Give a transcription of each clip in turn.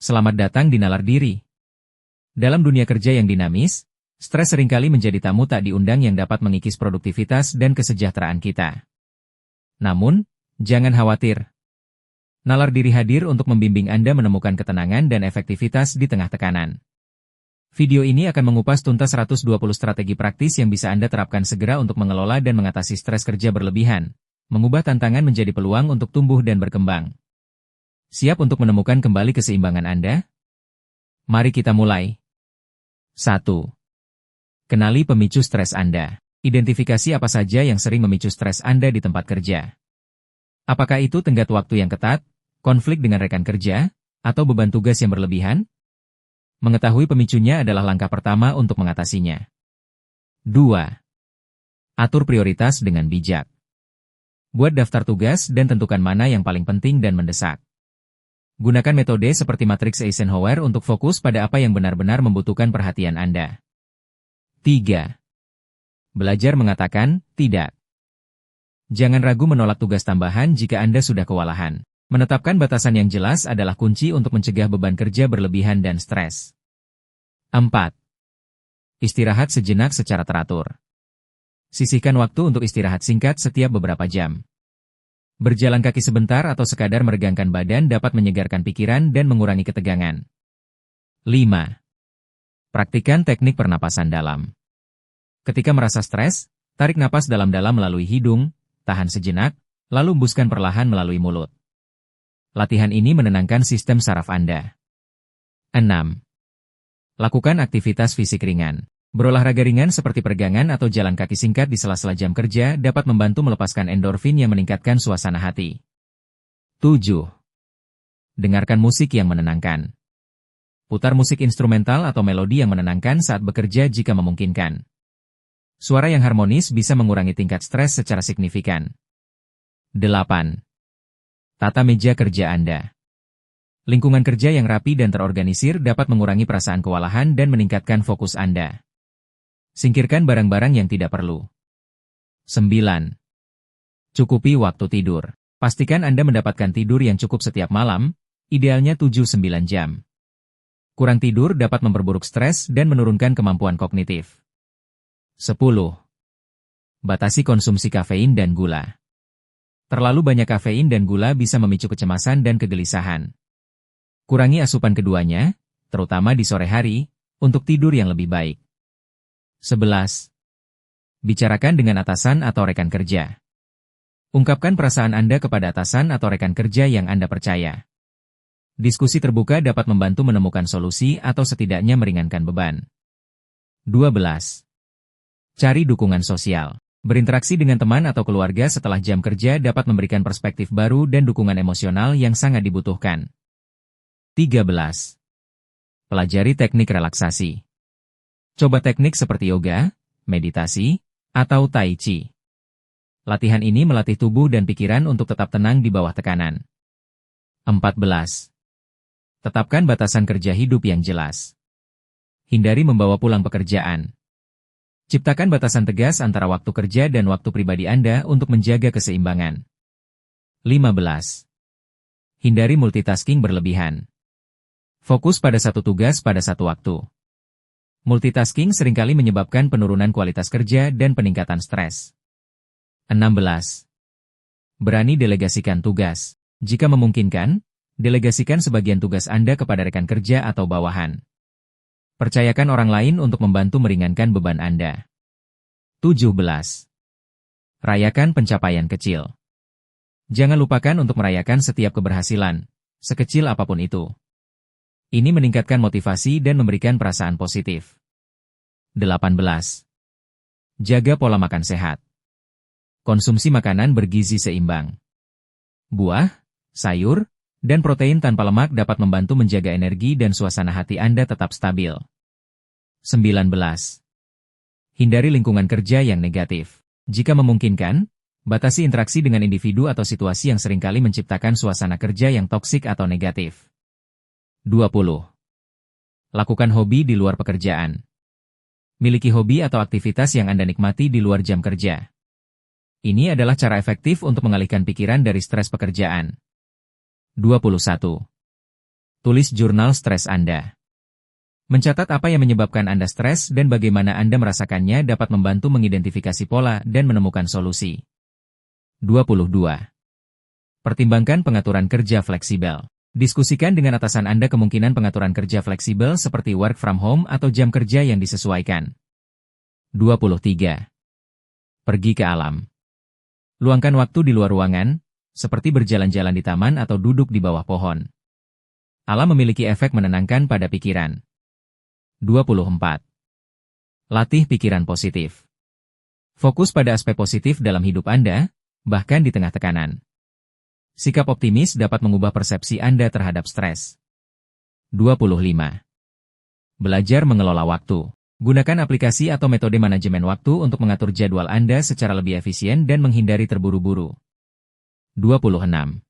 Selamat datang di Nalar Diri. Dalam dunia kerja yang dinamis, stres seringkali menjadi tamu tak diundang yang dapat mengikis produktivitas dan kesejahteraan kita. Namun, jangan khawatir. Nalar Diri hadir untuk membimbing Anda menemukan ketenangan dan efektivitas di tengah tekanan. Video ini akan mengupas tuntas 120 strategi praktis yang bisa Anda terapkan segera untuk mengelola dan mengatasi stres kerja berlebihan, mengubah tantangan menjadi peluang untuk tumbuh dan berkembang. Siap untuk menemukan kembali keseimbangan Anda? Mari kita mulai. 1. Kenali pemicu stres Anda. Identifikasi apa saja yang sering memicu stres Anda di tempat kerja. Apakah itu tenggat waktu yang ketat, konflik dengan rekan kerja, atau beban tugas yang berlebihan? Mengetahui pemicunya adalah langkah pertama untuk mengatasinya. 2. Atur prioritas dengan bijak. Buat daftar tugas dan tentukan mana yang paling penting dan mendesak. Gunakan metode seperti matriks Eisenhower untuk fokus pada apa yang benar-benar membutuhkan perhatian Anda. 3. Belajar mengatakan tidak. Jangan ragu menolak tugas tambahan jika Anda sudah kewalahan. Menetapkan batasan yang jelas adalah kunci untuk mencegah beban kerja berlebihan dan stres. 4. Istirahat sejenak secara teratur. Sisihkan waktu untuk istirahat singkat setiap beberapa jam. Berjalan kaki sebentar atau sekadar meregangkan badan dapat menyegarkan pikiran dan mengurangi ketegangan. 5. Praktikan teknik pernapasan dalam. Ketika merasa stres, tarik napas dalam-dalam melalui hidung, tahan sejenak, lalu hembuskan perlahan melalui mulut. Latihan ini menenangkan sistem saraf Anda. 6. Lakukan aktivitas fisik ringan. Berolahraga ringan seperti peregangan atau jalan kaki singkat di sela-sela jam kerja dapat membantu melepaskan endorfin yang meningkatkan suasana hati. 7. Dengarkan musik yang menenangkan. Putar musik instrumental atau melodi yang menenangkan saat bekerja jika memungkinkan. Suara yang harmonis bisa mengurangi tingkat stres secara signifikan. 8. Tata meja kerja Anda. Lingkungan kerja yang rapi dan terorganisir dapat mengurangi perasaan kewalahan dan meningkatkan fokus Anda. Singkirkan barang-barang yang tidak perlu. 9. Cukupi waktu tidur. Pastikan Anda mendapatkan tidur yang cukup setiap malam, idealnya 7-9 jam. Kurang tidur dapat memperburuk stres dan menurunkan kemampuan kognitif. 10. Batasi konsumsi kafein dan gula. Terlalu banyak kafein dan gula bisa memicu kecemasan dan kegelisahan. Kurangi asupan keduanya, terutama di sore hari, untuk tidur yang lebih baik. 11. Bicarakan dengan atasan atau rekan kerja. Ungkapkan perasaan Anda kepada atasan atau rekan kerja yang Anda percaya. Diskusi terbuka dapat membantu menemukan solusi atau setidaknya meringankan beban. 12. Cari dukungan sosial. Berinteraksi dengan teman atau keluarga setelah jam kerja dapat memberikan perspektif baru dan dukungan emosional yang sangat dibutuhkan. 13. Pelajari teknik relaksasi. Coba teknik seperti yoga, meditasi, atau tai chi. Latihan ini melatih tubuh dan pikiran untuk tetap tenang di bawah tekanan. 14. Tetapkan batasan kerja hidup yang jelas. Hindari membawa pulang pekerjaan. Ciptakan batasan tegas antara waktu kerja dan waktu pribadi Anda untuk menjaga keseimbangan. 15. Hindari multitasking berlebihan. Fokus pada satu tugas pada satu waktu. Multitasking seringkali menyebabkan penurunan kualitas kerja dan peningkatan stres. 16. Berani delegasikan tugas. Jika memungkinkan, delegasikan sebagian tugas Anda kepada rekan kerja atau bawahan. Percayakan orang lain untuk membantu meringankan beban Anda. 17. Rayakan pencapaian kecil. Jangan lupakan untuk merayakan setiap keberhasilan, sekecil apapun itu. Ini meningkatkan motivasi dan memberikan perasaan positif. 18. Jaga pola makan sehat. Konsumsi makanan bergizi seimbang. Buah, sayur, dan protein tanpa lemak dapat membantu menjaga energi dan suasana hati Anda tetap stabil. 19. Hindari lingkungan kerja yang negatif. Jika memungkinkan, batasi interaksi dengan individu atau situasi yang seringkali menciptakan suasana kerja yang toksik atau negatif. 20. Lakukan hobi di luar pekerjaan. Miliki hobi atau aktivitas yang Anda nikmati di luar jam kerja. Ini adalah cara efektif untuk mengalihkan pikiran dari stres pekerjaan. 21. Tulis jurnal stres Anda. Mencatat apa yang menyebabkan Anda stres dan bagaimana Anda merasakannya dapat membantu mengidentifikasi pola dan menemukan solusi. 22. Pertimbangkan pengaturan kerja fleksibel. Diskusikan dengan atasan Anda kemungkinan pengaturan kerja fleksibel seperti work from home atau jam kerja yang disesuaikan. 23. Pergi ke alam. Luangkan waktu di luar ruangan, seperti berjalan-jalan di taman atau duduk di bawah pohon. Alam memiliki efek menenangkan pada pikiran. 24. Latih pikiran positif. Fokus pada aspek positif dalam hidup Anda, bahkan di tengah tekanan. Sikap optimis dapat mengubah persepsi Anda terhadap stres. 25. Belajar mengelola waktu. Gunakan aplikasi atau metode manajemen waktu untuk mengatur jadwal Anda secara lebih efisien dan menghindari terburu-buru. 26.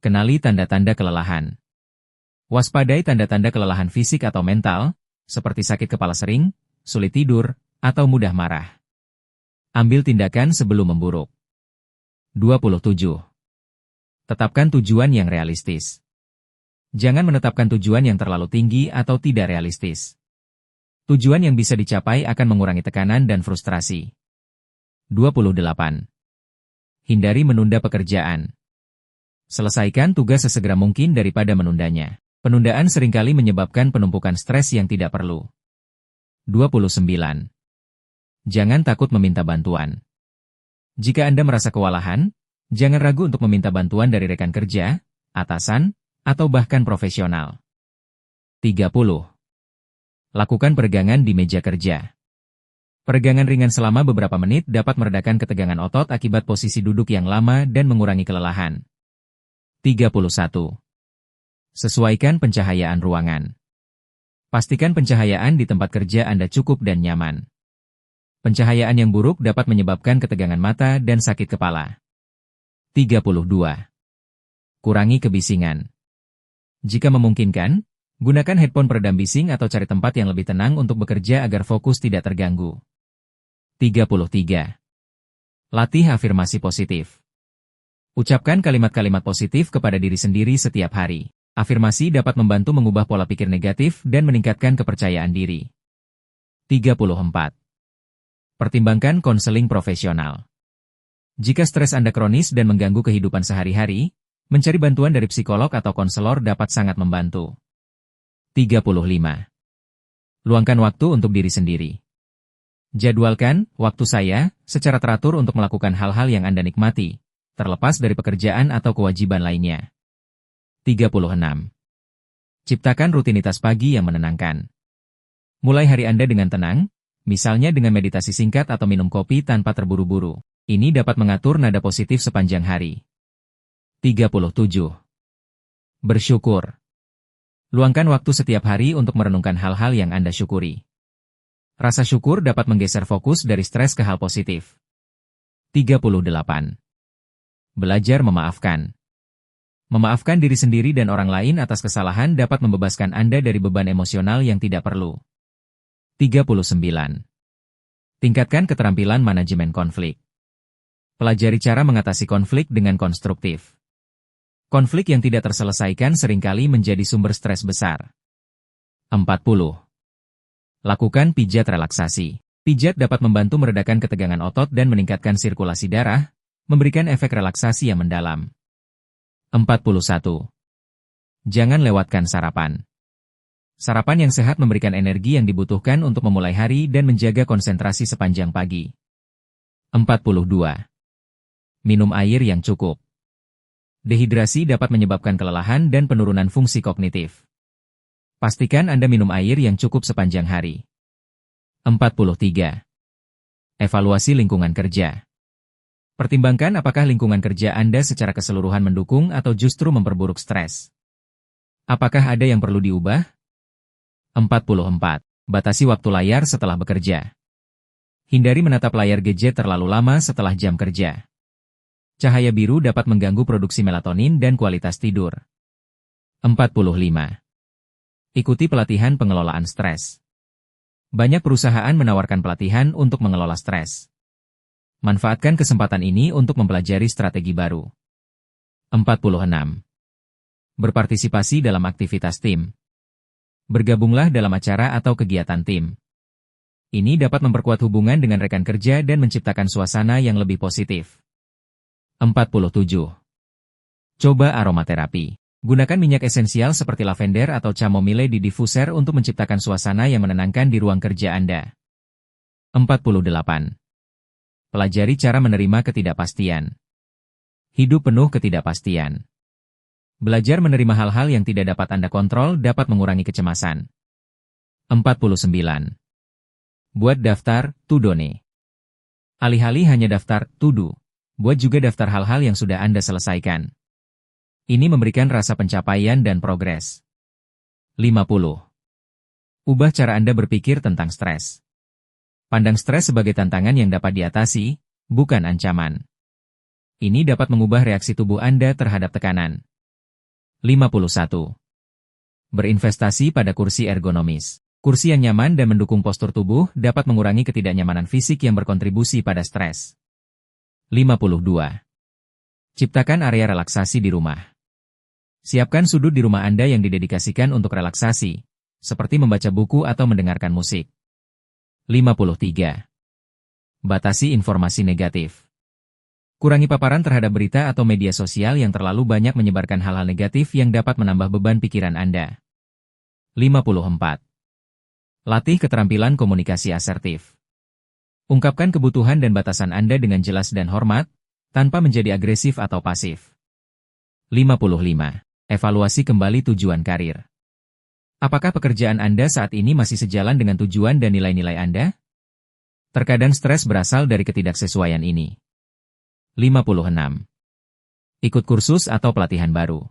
Kenali tanda-tanda kelelahan. Waspadai tanda-tanda kelelahan fisik atau mental, seperti sakit kepala sering, sulit tidur, atau mudah marah. Ambil tindakan sebelum memburuk. 27. Tetapkan tujuan yang realistis. Jangan menetapkan tujuan yang terlalu tinggi atau tidak realistis. Tujuan yang bisa dicapai akan mengurangi tekanan dan frustrasi. 28. Hindari menunda pekerjaan. Selesaikan tugas sesegera mungkin daripada menundanya. Penundaan seringkali menyebabkan penumpukan stres yang tidak perlu. 29. Jangan takut meminta bantuan. Jika Anda merasa kewalahan, jangan ragu untuk meminta bantuan dari rekan kerja, atasan, atau bahkan profesional. 30. Lakukan peregangan di meja kerja. Peregangan ringan selama beberapa menit dapat meredakan ketegangan otot akibat posisi duduk yang lama dan mengurangi kelelahan. 31. Sesuaikan pencahayaan ruangan. Pastikan pencahayaan di tempat kerja Anda cukup dan nyaman. Pencahayaan yang buruk dapat menyebabkan ketegangan mata dan sakit kepala. 32. Kurangi kebisingan. Jika memungkinkan, gunakan headphone peredam bising atau cari tempat yang lebih tenang untuk bekerja agar fokus tidak terganggu. 33. Latih afirmasi positif. Ucapkan kalimat-kalimat positif kepada diri sendiri setiap hari. Afirmasi dapat membantu mengubah pola pikir negatif dan meningkatkan kepercayaan diri. 34. Pertimbangkan konseling profesional. Jika stres Anda kronis dan mengganggu kehidupan sehari-hari, mencari bantuan dari psikolog atau konselor dapat sangat membantu. 35. Luangkan waktu untuk diri sendiri. Jadwalkan waktu saya secara teratur untuk melakukan hal-hal yang Anda nikmati, terlepas dari pekerjaan atau kewajiban lainnya. 36. Ciptakan rutinitas pagi yang menenangkan. Mulai hari Anda dengan tenang, misalnya dengan meditasi singkat atau minum kopi tanpa terburu-buru. Ini dapat mengatur nada positif sepanjang hari. 37. Bersyukur. Luangkan waktu setiap hari untuk merenungkan hal-hal yang Anda syukuri. Rasa syukur dapat menggeser fokus dari stres ke hal positif. 38. Belajar memaafkan. Memaafkan diri sendiri dan orang lain atas kesalahan dapat membebaskan Anda dari beban emosional yang tidak perlu. 39. Tingkatkan keterampilan manajemen konflik. Pelajari cara mengatasi konflik dengan konstruktif. Konflik yang tidak terselesaikan seringkali menjadi sumber stres besar. 40. Lakukan pijat relaksasi. Pijat dapat membantu meredakan ketegangan otot dan meningkatkan sirkulasi darah, memberikan efek relaksasi yang mendalam. 41. Jangan lewatkan sarapan. Sarapan yang sehat memberikan energi yang dibutuhkan untuk memulai hari dan menjaga konsentrasi sepanjang pagi. 42. Minum air yang cukup. Dehidrasi dapat menyebabkan kelelahan dan penurunan fungsi kognitif. Pastikan Anda minum air yang cukup sepanjang hari. 43. Evaluasi lingkungan kerja. Pertimbangkan apakah lingkungan kerja Anda secara keseluruhan mendukung atau justru memperburuk stres. Apakah ada yang perlu diubah? 44. Batasi waktu layar setelah bekerja. Hindari menatap layar gadget terlalu lama setelah jam kerja. Cahaya biru dapat mengganggu produksi melatonin dan kualitas tidur. 45. Ikuti pelatihan pengelolaan stres. Banyak perusahaan menawarkan pelatihan untuk mengelola stres. Manfaatkan kesempatan ini untuk mempelajari strategi baru. 46. Berpartisipasi dalam aktivitas tim. Bergabunglah dalam acara atau kegiatan tim. Ini dapat memperkuat hubungan dengan rekan kerja dan menciptakan suasana yang lebih positif. 47. Coba aromaterapi. Gunakan minyak esensial seperti lavender atau chamomile di diffuser untuk menciptakan suasana yang menenangkan di ruang kerja Anda. 48. Pelajari cara menerima ketidakpastian. Hidup penuh ketidakpastian. Belajar menerima hal-hal yang tidak dapat Anda kontrol dapat mengurangi kecemasan. 49. Buat daftar to-do-ne. Alih-alih hanya daftar to-do, buat juga daftar hal-hal yang sudah Anda selesaikan. Ini memberikan rasa pencapaian dan progres. 50. Ubah cara Anda berpikir tentang stres. Pandang stres sebagai tantangan yang dapat diatasi, bukan ancaman. Ini dapat mengubah reaksi tubuh Anda terhadap tekanan. 51. Berinvestasi pada kursi ergonomis. Kursi yang nyaman dan mendukung postur tubuh dapat mengurangi ketidaknyamanan fisik yang berkontribusi pada stres. 52. Ciptakan area relaksasi di rumah. Siapkan sudut di rumah Anda yang didedikasikan untuk relaksasi, seperti membaca buku atau mendengarkan musik. 53. Batasi informasi negatif. Kurangi paparan terhadap berita atau media sosial yang terlalu banyak menyebarkan hal-hal negatif yang dapat menambah beban pikiran Anda. 54. Latih keterampilan komunikasi asertif. Ungkapkan kebutuhan dan batasan Anda dengan jelas dan hormat, tanpa menjadi agresif atau pasif. 55. Evaluasi kembali tujuan karir. Apakah pekerjaan Anda saat ini masih sejalan dengan tujuan dan nilai-nilai Anda? Terkadang stres berasal dari ketidaksesuaian ini. 56. Ikut kursus atau pelatihan baru.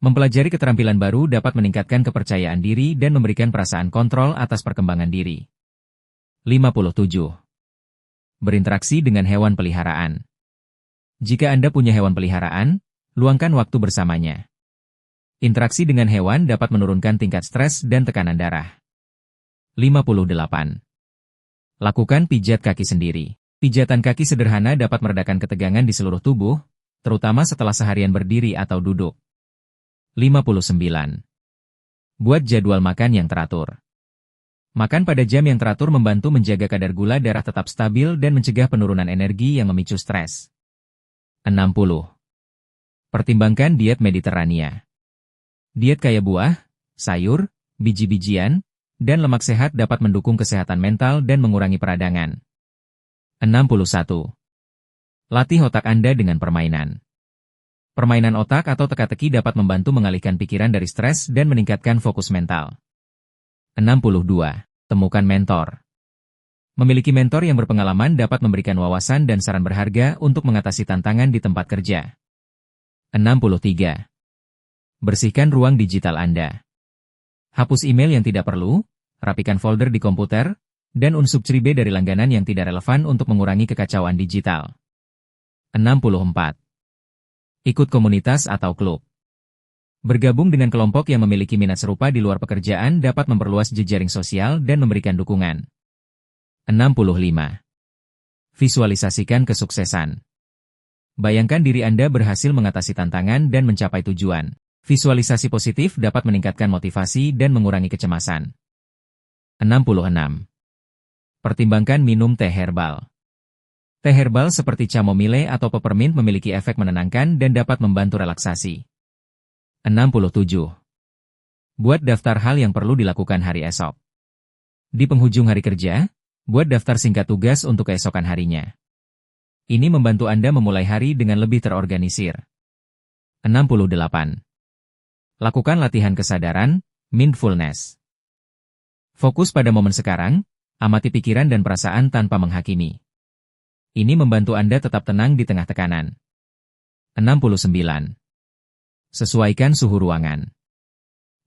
Mempelajari keterampilan baru dapat meningkatkan kepercayaan diri dan memberikan perasaan kontrol atas perkembangan diri. 57. Berinteraksi dengan hewan peliharaan. Jika Anda punya hewan peliharaan, luangkan waktu bersamanya. Interaksi dengan hewan dapat menurunkan tingkat stres dan tekanan darah. 58. Lakukan pijat kaki sendiri. Pijatan kaki sederhana dapat meredakan ketegangan di seluruh tubuh, terutama setelah seharian berdiri atau duduk. 59. Buat jadwal makan yang teratur. Makan pada jam yang teratur membantu menjaga kadar gula darah tetap stabil dan mencegah penurunan energi yang memicu stres. 60. Pertimbangkan diet Mediterania. Diet kaya buah, sayur, biji-bijian, dan lemak sehat dapat mendukung kesehatan mental dan mengurangi peradangan. 61. Latih otak Anda dengan permainan. Permainan otak atau teka-teki dapat membantu mengalihkan pikiran dari stres dan meningkatkan fokus mental. 62. Temukan mentor. Memiliki mentor yang berpengalaman dapat memberikan wawasan dan saran berharga untuk mengatasi tantangan di tempat kerja. 63. Bersihkan ruang digital Anda. Hapus email yang tidak perlu, rapikan folder di komputer, dan unsubscribe dari langganan yang tidak relevan untuk mengurangi kekacauan digital. 64. Ikut komunitas atau klub. Bergabung dengan kelompok yang memiliki minat serupa di luar pekerjaan dapat memperluas jejaring sosial dan memberikan dukungan. 65. Visualisasikan kesuksesan. Bayangkan diri Anda berhasil mengatasi tantangan dan mencapai tujuan. Visualisasi positif dapat meningkatkan motivasi dan mengurangi kecemasan. 66. Pertimbangkan minum teh herbal. Teh herbal seperti chamomile atau peppermint memiliki efek menenangkan dan dapat membantu relaksasi. 67. Buat daftar hal yang perlu dilakukan hari esok. Di penghujung hari kerja, buat daftar singkat tugas untuk keesokan harinya. Ini membantu Anda memulai hari dengan lebih terorganisir. 68. Lakukan latihan kesadaran, mindfulness. Fokus pada momen sekarang, amati pikiran dan perasaan tanpa menghakimi. Ini membantu Anda tetap tenang di tengah tekanan. 69. Sesuaikan suhu ruangan.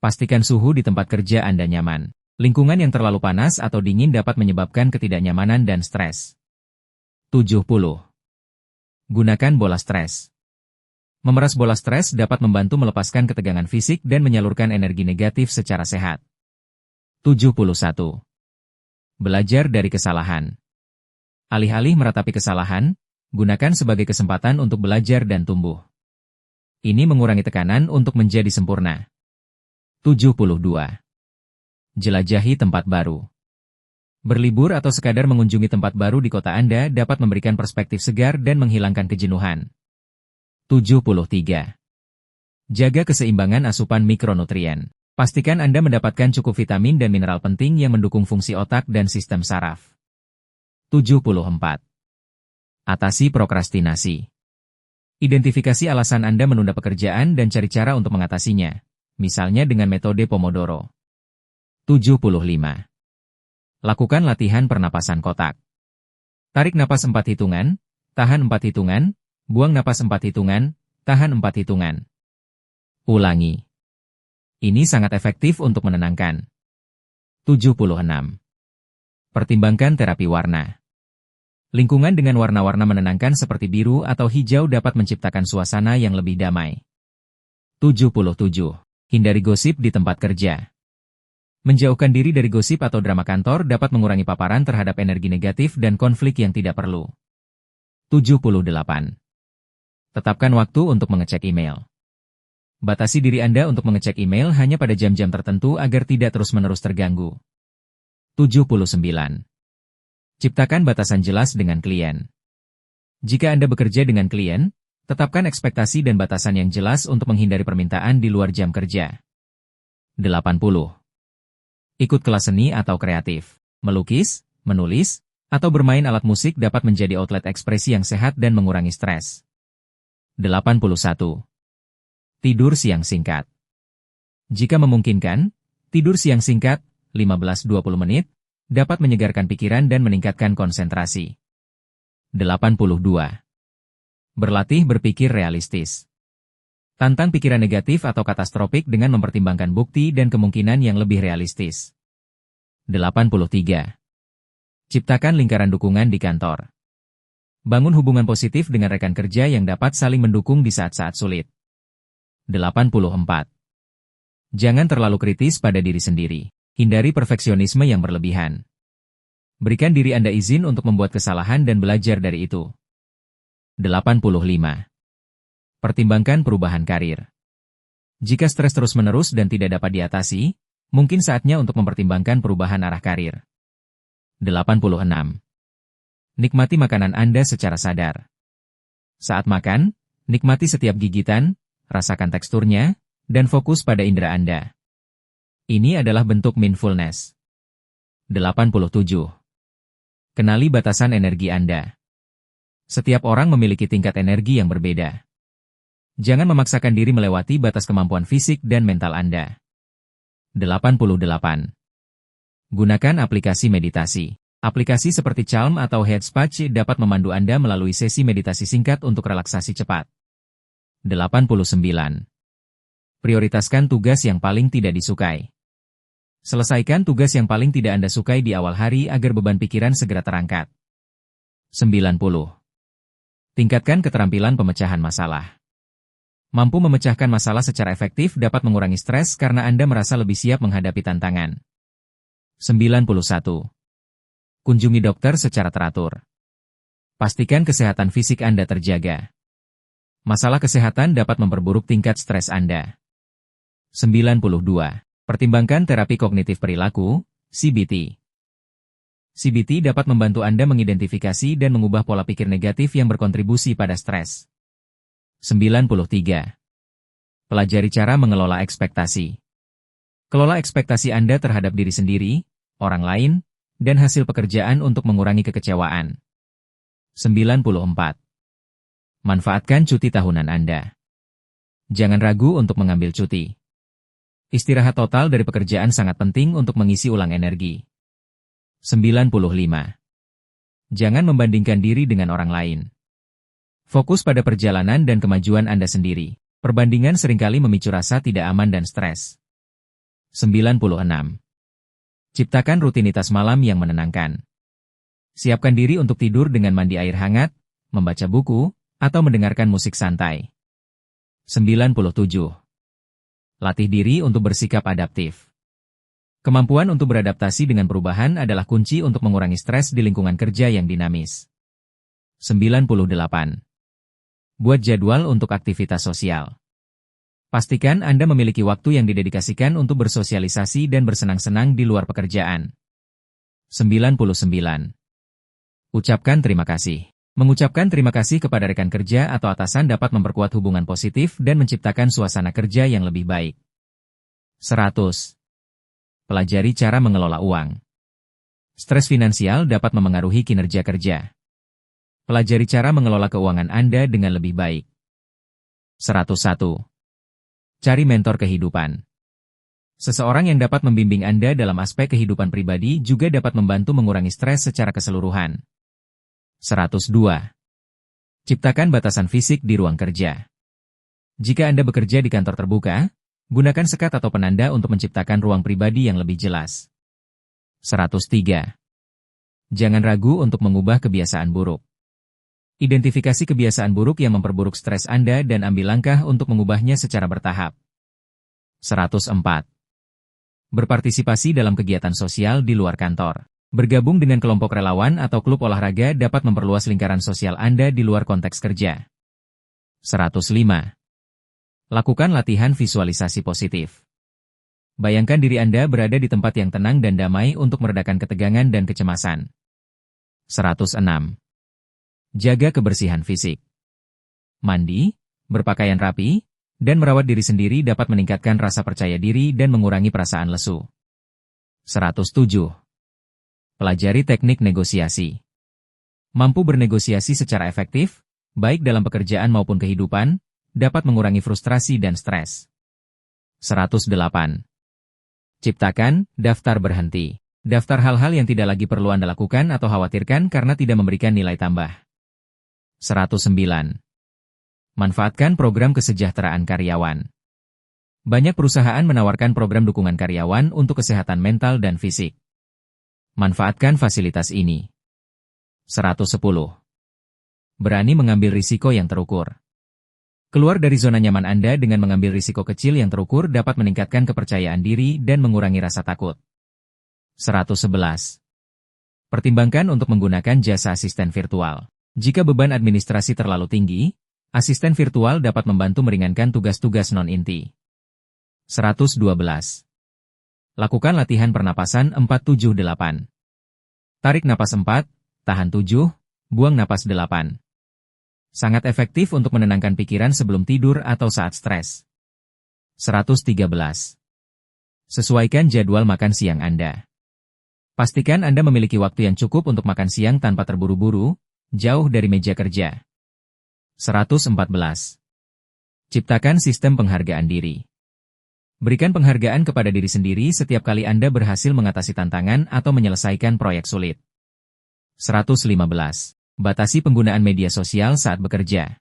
Pastikan suhu di tempat kerja Anda nyaman. Lingkungan yang terlalu panas atau dingin dapat menyebabkan ketidaknyamanan dan stres. 70. Gunakan bola stres. Memeras bola stres dapat membantu melepaskan ketegangan fisik dan menyalurkan energi negatif secara sehat. 71. Belajar dari kesalahan. Alih-alih meratapi kesalahan, gunakan sebagai kesempatan untuk belajar dan tumbuh. Ini mengurangi tekanan untuk menjadi sempurna. 72. Jelajahi tempat baru. Berlibur atau sekadar mengunjungi tempat baru di kota Anda dapat memberikan perspektif segar dan menghilangkan kejenuhan. 73. Jaga keseimbangan asupan mikronutrien. Pastikan Anda mendapatkan cukup vitamin dan mineral penting yang mendukung fungsi otak dan sistem saraf. 74. Atasi prokrastinasi. Identifikasi alasan Anda menunda pekerjaan dan cari cara untuk mengatasinya, misalnya dengan metode Pomodoro. 75. Lakukan latihan pernapasan kotak. Tarik napas 4 hitungan, tahan 4 hitungan, buang napas 4 hitungan, tahan 4 hitungan. Ulangi. Ini sangat efektif untuk menenangkan. 76. Pertimbangkan terapi warna. Lingkungan dengan warna-warna menenangkan seperti biru atau hijau dapat menciptakan suasana yang lebih damai. 77. Hindari gosip di tempat kerja. Menjauhkan diri dari gosip atau drama kantor dapat mengurangi paparan terhadap energi negatif dan konflik yang tidak perlu. 78. Tetapkan waktu untuk mengecek email. Batasi diri Anda untuk mengecek email hanya pada jam-jam tertentu agar tidak terus-menerus terganggu. 79. Ciptakan batasan jelas dengan klien. Jika Anda bekerja dengan klien, tetapkan ekspektasi dan batasan yang jelas untuk menghindari permintaan di luar jam kerja. 80. Ikut kelas seni atau kreatif. Melukis, menulis, atau bermain alat musik dapat menjadi outlet ekspresi yang sehat dan mengurangi stres. 81. Tidur siang singkat. Jika memungkinkan, tidur siang singkat, 15-20 menit, dapat menyegarkan pikiran dan meningkatkan konsentrasi. 82. Berlatih berpikir realistis. Tantang pikiran negatif atau katastrofik dengan mempertimbangkan bukti dan kemungkinan yang lebih realistis. 83. Ciptakan lingkaran dukungan di kantor. Bangun hubungan positif dengan rekan kerja yang dapat saling mendukung di saat-saat sulit. 84. Jangan terlalu kritis pada diri sendiri. Hindari perfeksionisme yang berlebihan. Berikan diri Anda izin untuk membuat kesalahan dan belajar dari itu. 85. Pertimbangkan perubahan karir. Jika stres terus-menerus dan tidak dapat diatasi, mungkin saatnya untuk mempertimbangkan perubahan arah karir. 86. Nikmati makanan Anda secara sadar. Saat makan, nikmati setiap gigitan, rasakan teksturnya, dan fokus pada indera Anda. Ini adalah bentuk mindfulness. 87. Kenali batasan energi Anda. Setiap orang memiliki tingkat energi yang berbeda. Jangan memaksakan diri melewati batas kemampuan fisik dan mental Anda. 88. Gunakan aplikasi meditasi. Aplikasi seperti Calm atau Headspace dapat memandu Anda melalui sesi meditasi singkat untuk relaksasi cepat. 89. Prioritaskan tugas yang paling tidak disukai. Selesaikan tugas yang paling tidak Anda sukai di awal hari agar beban pikiran segera terangkat. 90. Tingkatkan keterampilan pemecahan masalah. Mampu memecahkan masalah secara efektif dapat mengurangi stres karena Anda merasa lebih siap menghadapi tantangan. 91. Kunjungi dokter secara teratur. Pastikan kesehatan fisik Anda terjaga. Masalah kesehatan dapat memperburuk tingkat stres Anda. 92. Pertimbangkan terapi kognitif perilaku, CBT. CBT dapat membantu Anda mengidentifikasi dan mengubah pola pikir negatif yang berkontribusi pada stres. 93. Pelajari cara mengelola ekspektasi. Kelola ekspektasi Anda terhadap diri sendiri, orang lain, dan hasil pekerjaan untuk mengurangi kekecewaan. 94. Manfaatkan cuti tahunan Anda. Jangan ragu untuk mengambil cuti. Istirahat total dari pekerjaan sangat penting untuk mengisi ulang energi. 95. Jangan membandingkan diri dengan orang lain. Fokus pada perjalanan dan kemajuan Anda sendiri. Perbandingan seringkali memicu rasa tidak aman dan stres. 96. Ciptakan rutinitas malam yang menenangkan. Siapkan diri untuk tidur dengan mandi air hangat, membaca buku, atau mendengarkan musik santai. 97. Latih diri untuk bersikap adaptif. Kemampuan untuk beradaptasi dengan perubahan adalah kunci untuk mengurangi stres di lingkungan kerja yang dinamis. 98. Buat jadwal untuk aktivitas sosial. Pastikan Anda memiliki waktu yang didedikasikan untuk bersosialisasi dan bersenang-senang di luar pekerjaan. 99. Ucapkan terima kasih. Mengucapkan terima kasih kepada rekan kerja atau atasan dapat memperkuat hubungan positif dan menciptakan suasana kerja yang lebih baik. 100. Pelajari cara mengelola uang. Stres finansial dapat memengaruhi kinerja kerja. Pelajari cara mengelola keuangan Anda dengan lebih baik. 101. Cari mentor kehidupan. Seseorang yang dapat membimbing Anda dalam aspek kehidupan pribadi juga dapat membantu mengurangi stres secara keseluruhan. 102. Ciptakan batasan fisik di ruang kerja. Jika Anda bekerja di kantor terbuka, gunakan sekat atau penanda untuk menciptakan ruang pribadi yang lebih jelas. 103. Jangan ragu untuk mengubah kebiasaan buruk. Identifikasi kebiasaan buruk yang memperburuk stres Anda dan ambil langkah untuk mengubahnya secara bertahap. 104. Berpartisipasi dalam kegiatan sosial di luar kantor. Bergabung dengan kelompok relawan atau klub olahraga dapat memperluas lingkaran sosial Anda di luar konteks kerja. 105. Lakukan latihan visualisasi positif. Bayangkan diri Anda berada di tempat yang tenang dan damai untuk meredakan ketegangan dan kecemasan. 106. Jaga kebersihan fisik. Mandi, berpakaian rapi, dan merawat diri sendiri dapat meningkatkan rasa percaya diri dan mengurangi perasaan lesu. 107. Pelajari teknik negosiasi. Mampu bernegosiasi secara efektif, baik dalam pekerjaan maupun kehidupan, dapat mengurangi frustrasi dan stres. 108. Ciptakan daftar berhenti. Daftar hal-hal yang tidak lagi perlu Anda lakukan atau khawatirkan karena tidak memberikan nilai tambah. 109. Manfaatkan program kesejahteraan karyawan. Banyak perusahaan menawarkan program dukungan karyawan untuk kesehatan mental dan fisik. Manfaatkan fasilitas ini. 110. Berani mengambil risiko yang terukur. Keluar dari zona nyaman Anda dengan mengambil risiko kecil yang terukur dapat meningkatkan kepercayaan diri dan mengurangi rasa takut. 111. Pertimbangkan untuk menggunakan jasa asisten virtual. Jika beban administrasi terlalu tinggi, asisten virtual dapat membantu meringankan tugas-tugas non-inti. 112. Lakukan latihan pernapasan 4-7-8. Tarik napas 4, tahan 7, buang napas 8. Sangat efektif untuk menenangkan pikiran sebelum tidur atau saat stres. 113. Sesuaikan jadwal makan siang Anda. Pastikan Anda memiliki waktu yang cukup untuk makan siang tanpa terburu-buru, jauh dari meja kerja. 114. Ciptakan sistem penghargaan diri. Berikan penghargaan kepada diri sendiri setiap kali Anda berhasil mengatasi tantangan atau menyelesaikan proyek sulit. 115. Batasi penggunaan media sosial saat bekerja.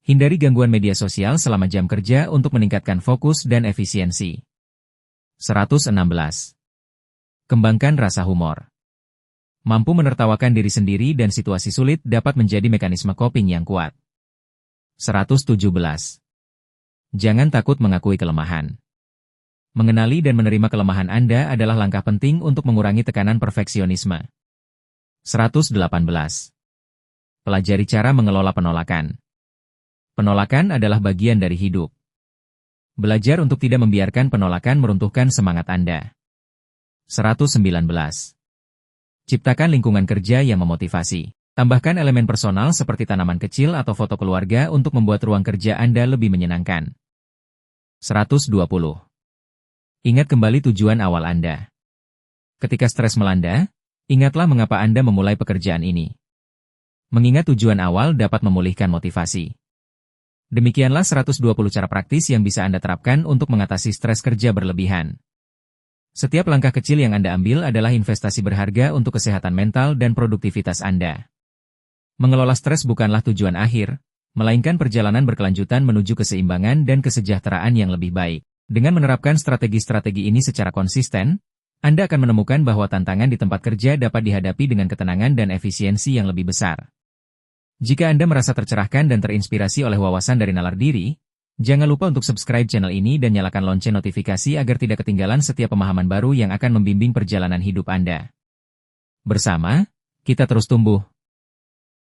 Hindari gangguan media sosial selama jam kerja untuk meningkatkan fokus dan efisiensi. 116. Kembangkan rasa humor. Mampu menertawakan diri sendiri dan situasi sulit dapat menjadi mekanisme coping yang kuat. 117. Jangan takut mengakui kelemahan. Mengenali dan menerima kelemahan Anda adalah langkah penting untuk mengurangi tekanan perfeksionisme. 118. Pelajari cara mengelola penolakan. Penolakan adalah bagian dari hidup. Belajar untuk tidak membiarkan penolakan meruntuhkan semangat Anda. 119. Ciptakan lingkungan kerja yang memotivasi. Tambahkan elemen personal seperti tanaman kecil atau foto keluarga untuk membuat ruang kerja Anda lebih menyenangkan. 120. Ingat kembali tujuan awal Anda. Ketika stres melanda, ingatlah mengapa Anda memulai pekerjaan ini. Mengingat tujuan awal dapat memulihkan motivasi. Demikianlah 120 cara praktis yang bisa Anda terapkan untuk mengatasi stres kerja berlebihan. Setiap langkah kecil yang Anda ambil adalah investasi berharga untuk kesehatan mental dan produktivitas Anda. Mengelola stres bukanlah tujuan akhir, melainkan perjalanan berkelanjutan menuju keseimbangan dan kesejahteraan yang lebih baik. Dengan menerapkan strategi-strategi ini secara konsisten, Anda akan menemukan bahwa tantangan di tempat kerja dapat dihadapi dengan ketenangan dan efisiensi yang lebih besar. Jika Anda merasa tercerahkan dan terinspirasi oleh wawasan dari nalar diri, jangan lupa untuk subscribe channel ini dan nyalakan lonceng notifikasi agar tidak ketinggalan setiap pemahaman baru yang akan membimbing perjalanan hidup Anda. Bersama, kita terus tumbuh,